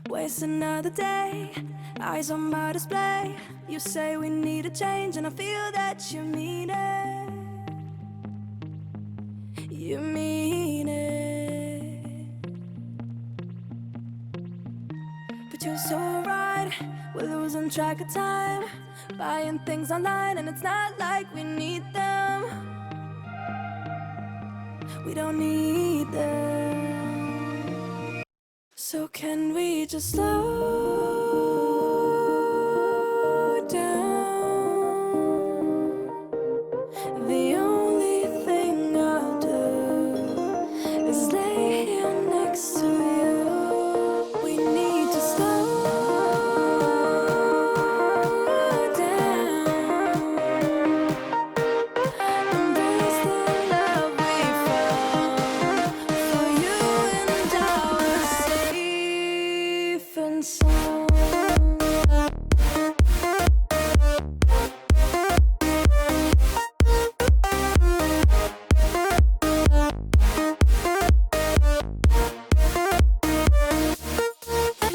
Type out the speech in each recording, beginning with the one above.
Waste another day, eyes on my display. You say we need a change and I feel that you mean it. You mean it. But you're so right, we're losing track of time, buying things online and it's not like we need them. We don't need them. So can we just slow down? The only thing I'll do is lay here next to you. We need to slow down. Embrace the love we found. For you and I are safe and sound.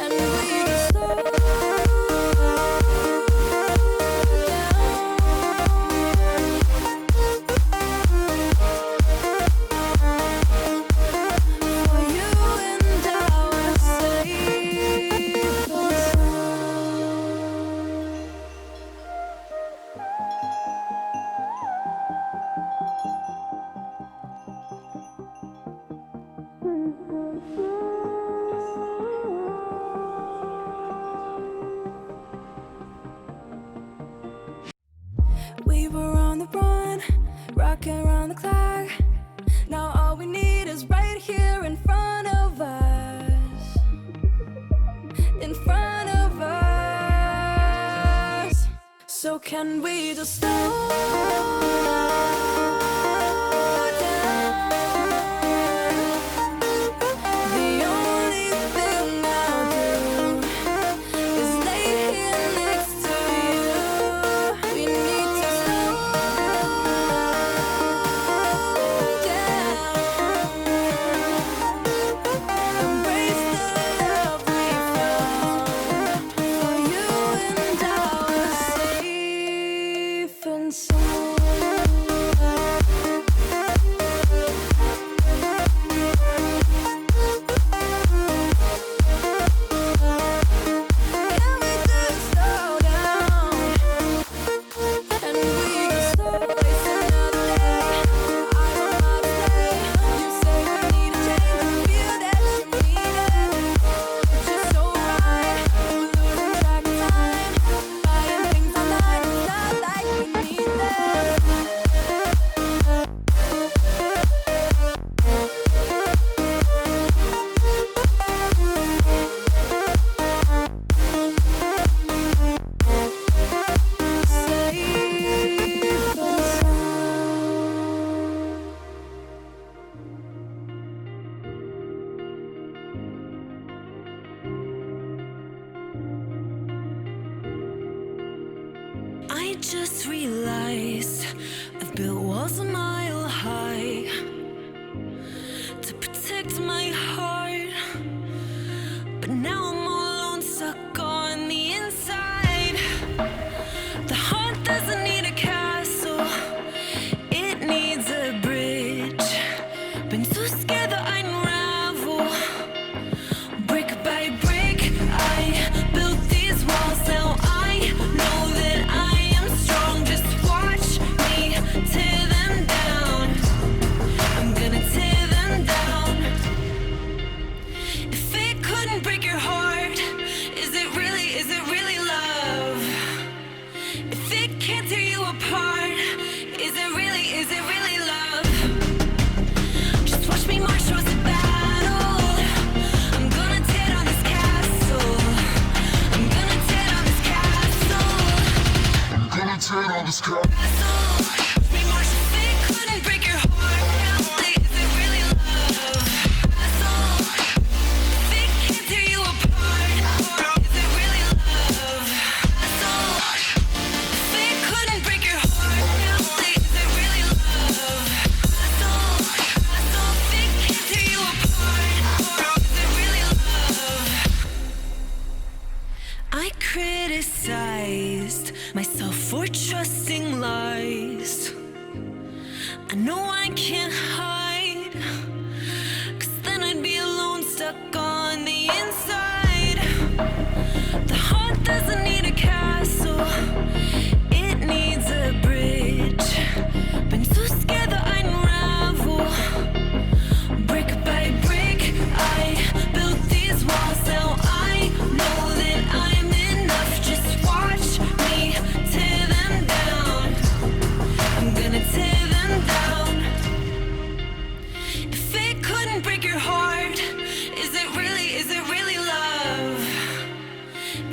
And we just slow down. For you and I are safe and sound. We were on the run, rocking around the clock. Now all we need is right here in front of us. In front of us. So can we just slow down? The only thing I'll do is lay here next to you. We need to slow down. Embrace the love we found. For you and I are safe and sound. Can we just slow down? And we just slow waste another day. Eyes on my display. You say we need a change and feel that you mean it. But you're so right, we're losing track of time, buying things online. It's not like we need them. Safe and sound. I just realized I've built walls a mile high to protect my heart, but now I'm all alone, stuck on the inside. The heart doesn't need a castle, it needs a bridge. Been too scared that I'd unravel. Brick by brick, I built these walls. Now I know that I am strong. Just watch me tear them down. I'm gonna tear them down. If it couldn't break your heart, is it really love? If it can't tear you apart, is it really love? Just watch me march towards the battle. I'm gonna tear down this castle. I'm gonna tear down this castle. Gonna tear down this car. Watch me march. If it couldn't break your heart, is it really love? If it can't tear you apart, is it really love? If it couldn't break your heart, is it really love? If it can't tear you apart, is it really love? everlasting lies. I know I can't hide, 'cause then I'd be alone, stuck on the inside. The heart doesn't need a castle, it needs a bridge. Been too scared that I'd unravel. Brick by brick, I built these walls. Now I know that I'm enough. Just watch me tear them down. I'm gonna tear them down. If it couldn't break your heart, is it really love?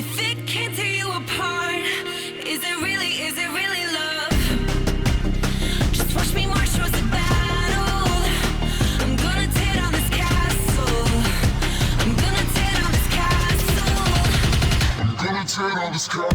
If it can't tear you apart, is it really love? Just watch me march towards the battle. I'm gonna tear down this castle. I'm gonna tear down this castle. I'm gonna tear down this castle.